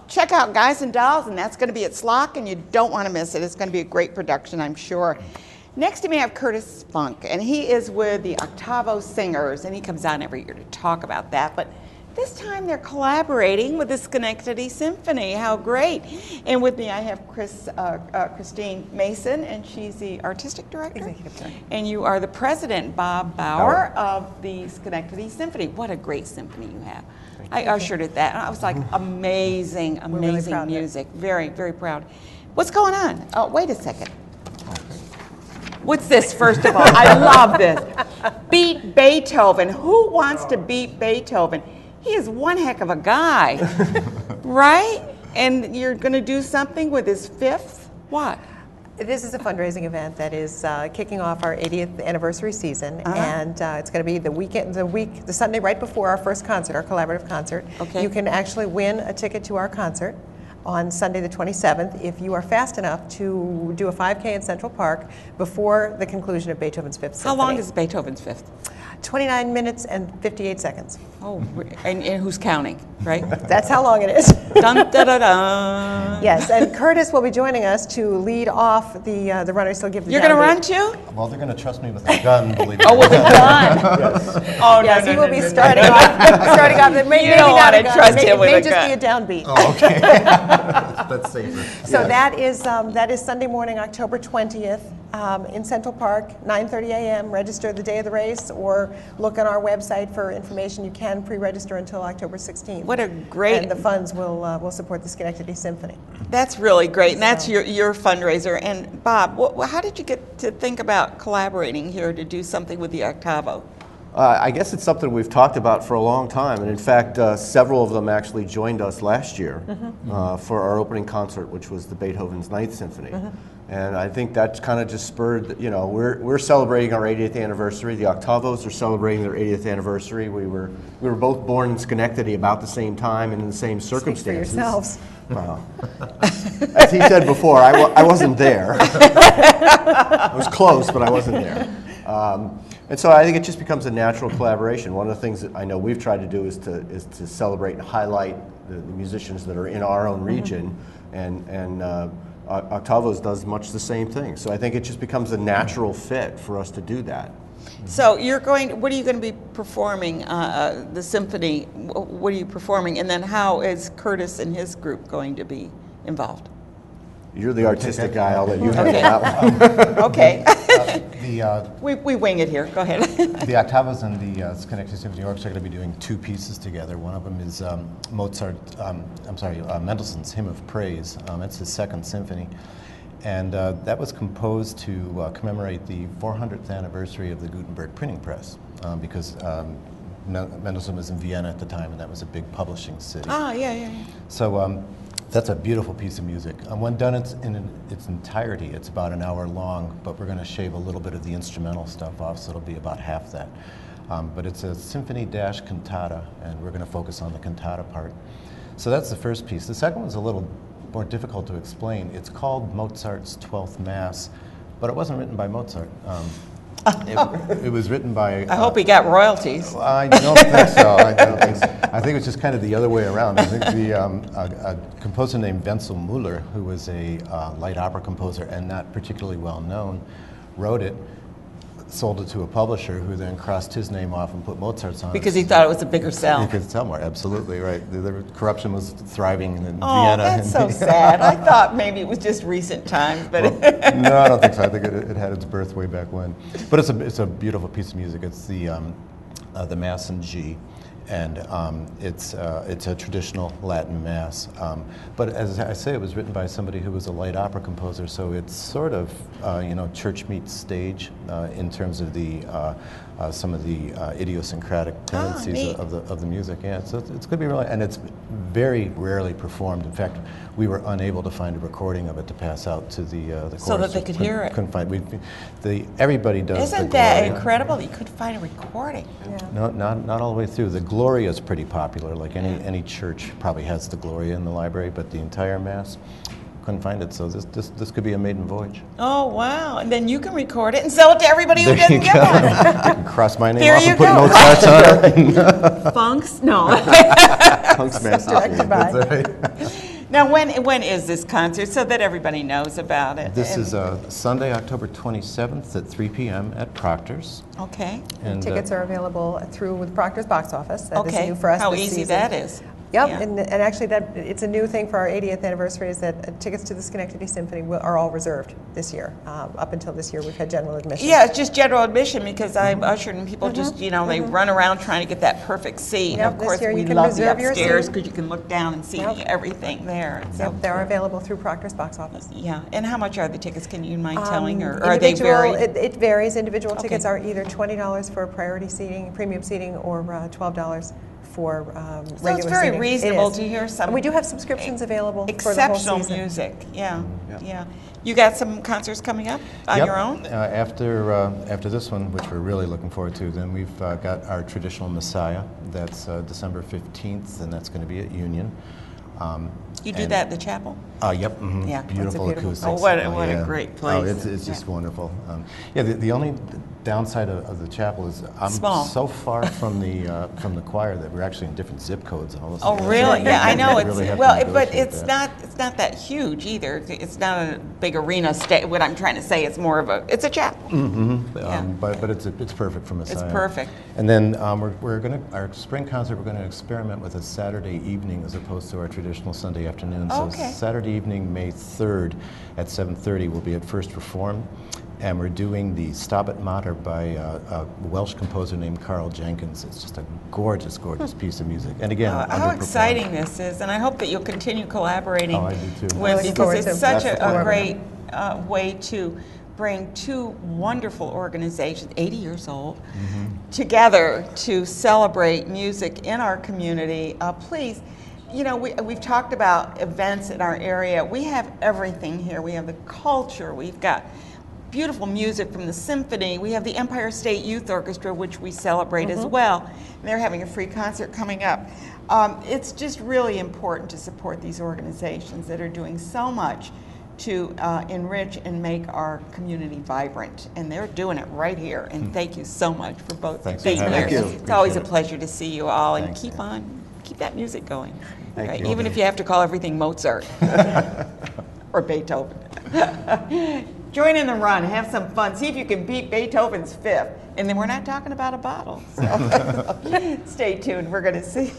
Check out Guys and Dolls, and that's going to be at Slock, and you don't want to miss it. It's going to be a great production, I'm sure. Next to me, I have Curtis Funk, and he is with the Octavo Singers, and he comes down every year to talk about that. But this time, they're collaborating with the Schenectady Symphony. How great! And with me, I have Christine Mason, and she's the artistic director. Executive director. And you are the president, Bob Bour, of the Schenectady Symphony. What a great symphony you have. I ushered at that, and I was like, amazing, amazing really music. Very, very proud. What's going on? Oh, wait a second. What's this, first of all? I love this. Beat Beethoven. Who wants to beat Beethoven? He is one heck of a guy, right? And you're going to do something with his fifth? What? This is a fundraising event that is kicking off our 80th anniversary season, and it's going to be the Sunday right before our first concert, our collaborative concert. Okay. You can actually win a ticket to our concert on Sunday the 27th if you are fast enough to do a 5K in Central Park before the conclusion of Beethoven's Fifth Symphony. How long is Beethoven's Fifth? 29 minutes and 58 seconds. Oh, and who's counting, right? That's how long it is. Dun, da, da, da. Yes, and Curtis will be joining us to lead off the runners. He'll give the You're going to run downbeat. too? Well, they're going to trust me with a gun, believe me. Oh, with a gun? Yes. Oh, no, Yes, no, he no, will be no, no. starting off. Maybe You don't not wanna a gun. trust It him with may a just be a gun. downbeat. Oh, okay. That's safer. So Yes. that is Sunday morning, October 20th, in Central Park, 9:30 a.m. Register the day of the race, or look on our website for information. You can pre-register until October 16th. What a great... And the funds will support the Schenectady Symphony. That's really great, and that's your fundraiser. And Bob, how did you get to think about collaborating here to do something with the Octavo? I guess it's something we've talked about for a long time, and in fact, several of them actually joined us last year for our opening concert, which was the Beethoven's Ninth Symphony. And I think that's kind of just spurred, you know, we're celebrating our 80th anniversary. The Octavos are celebrating their 80th anniversary. We were both born in Schenectady about the same time and in the same circumstances. Speak for yourselves. Wow. As he said before, I wasn't there. I was close, but I wasn't there. And so I think it just becomes a natural collaboration. One of the things that I know we've tried to do is to celebrate and highlight the musicians that are in our own region, and Octavos does much the same thing. So I think it just becomes a natural fit for us to do that. So what are you going to be performing, the symphony? What are you performing? And then how is Curtis and his group going to be involved? You're the artistic guy, I'll let you handle that one. Okay. The we wing it here, go ahead. the Octavos and the Schenectady Symphony Orchestra are going to be doing two pieces together. One of them is Mendelssohn's Hymn of Praise. It's his second symphony. And that was composed to commemorate the 400th anniversary of the Gutenberg printing press, because Mendelssohn was in Vienna at the time, and that was a big publishing city. Ah, yeah. So that's a beautiful piece of music. When done in its entirety, it's about an hour long, but we're going to shave a little bit of the instrumental stuff off, so it'll be about half that. But it's a symphony-cantata, and we're going to focus on the cantata part. So that's the first piece. The second one's a little more difficult to explain. It's called Mozart's 12th Mass, but it wasn't written by Mozart. It was written by... I hope he got royalties. I don't think so. I think it's just kind of the other way around. I think a composer named Wenzel Müller, who was a light opera composer and not particularly well known, wrote it, sold it to a publisher who then crossed his name off and put Mozart's on it. Because he thought it was a bigger sell. He could sell more, absolutely, right. The corruption was thriving in Oh, Vienna. that's so sad. I thought maybe it was just recent times, but... Well, no, I don't think so. I think it had its birth way back when. But it's a beautiful piece of music. It's the Mass in G. And it's a traditional Latin Mass. But as I say, it was written by somebody who was a light opera composer, so it's sort of, church meets stage in terms of some of the idiosyncratic tendencies of the music. Yeah, so it's going to be really, and it's very rarely performed. In fact, we were unable to find a recording of it to pass out to the chorus. So that they could hear it. Couldn't find. Everybody does. Isn't that incredible? You could find a recording. Yeah. No, not all the way through. The Gloria is pretty popular. Like any church probably has the Gloria in the library, but the entire Mass, couldn't find it. So this could be a maiden voyage. Oh, wow. And then you can record it and sell it to everybody who There you doesn't get one. go. Cross my name There off you and put go. no charts on it. Funks? No. Punk's Master Directed by. That's right. Now, when is this concert so that everybody knows about it? This And- is Sunday, October 27th at 3 p.m. at Proctors. Okay. And Tickets are available through with Proctor's box office. That is Okay. new for us How this easy season. that is. Yep, Yeah. and actually it's a new thing for our 80th anniversary is that tickets to the Schenectady Symphony are all reserved this year. Up until this year, we've had general admission. Yeah, it's just general admission because I'm ushered and people just, they run around trying to get that perfect seat. Yep, Of this course, year you we can love the reserve your upstairs seat. because you can look down and see Yep. everything there. So, Yep, they're available through Proctor's box office. yeah, and how much are the tickets? Can you mind telling, or are they Individual- varied? It varies. Individual Okay. tickets are either $20 for priority seating, premium seating, or $12 for regular seating. So it's very It reasonable is. to hear some And we do have subscriptions available for the whole exceptional season. music. Yeah, Yeah. yeah. You got some concerts coming up on Yep. your own? After this one, which we're really looking forward to, then we've got our traditional Messiah. That's December 15th, and that's going to be at Union. You do and- that at the chapel? Yep. Mhm. Yeah, that's a Beautiful beautiful acoustics. place. Oh, what a great place. Oh, it's just wonderful. Yeah, the only downside of the chapel is I'm Small. so far from the choir that we're actually in different zip codes and all this. Oh, stuff. really? Yeah, I know. We It's really have to well, but negotiate it's that. not that huge either. It's not a big arena. What I'm trying to say is more of it's a chapel. Yeah. But it's perfect for Messiah. It's perfect. And then we're going to our spring concert. We're going to experiment with a Saturday evening as opposed to our traditional Sunday afternoon. So Okay. Saturday evening, May 3rd at 7:30, we'll be at First Reform, and we're doing the Stabat Mater by a Welsh composer named Carl Jenkins. It's just a gorgeous, gorgeous piece of music. And again, How underperformed. exciting this is, and I hope that you'll continue collaborating Oh, I do too. with Looking forward because it's to such That's the a plan. great way to bring two wonderful organizations, 80 years old, together to celebrate music in our community. Please, we've talked about events in our area. We have everything here. We have the culture. We've got beautiful music from the symphony. We have the Empire State Youth Orchestra, which we celebrate as well. And they're having a free concert coming up. It's just really important to support these organizations that are doing so much to enrich and make our community vibrant. And they're doing it right here. And thank you so much for both Thanks for being having here. us. Thank you. It's always a Appreciate it. pleasure to see you all. And Thanks, keep that music going. Thank Right? you. Even if you have to call everything Mozart or Beethoven. Join in the run, have some fun, see if you can beat Beethoven's Fifth. And then we're not talking about a bottle. So stay tuned, we're going to see.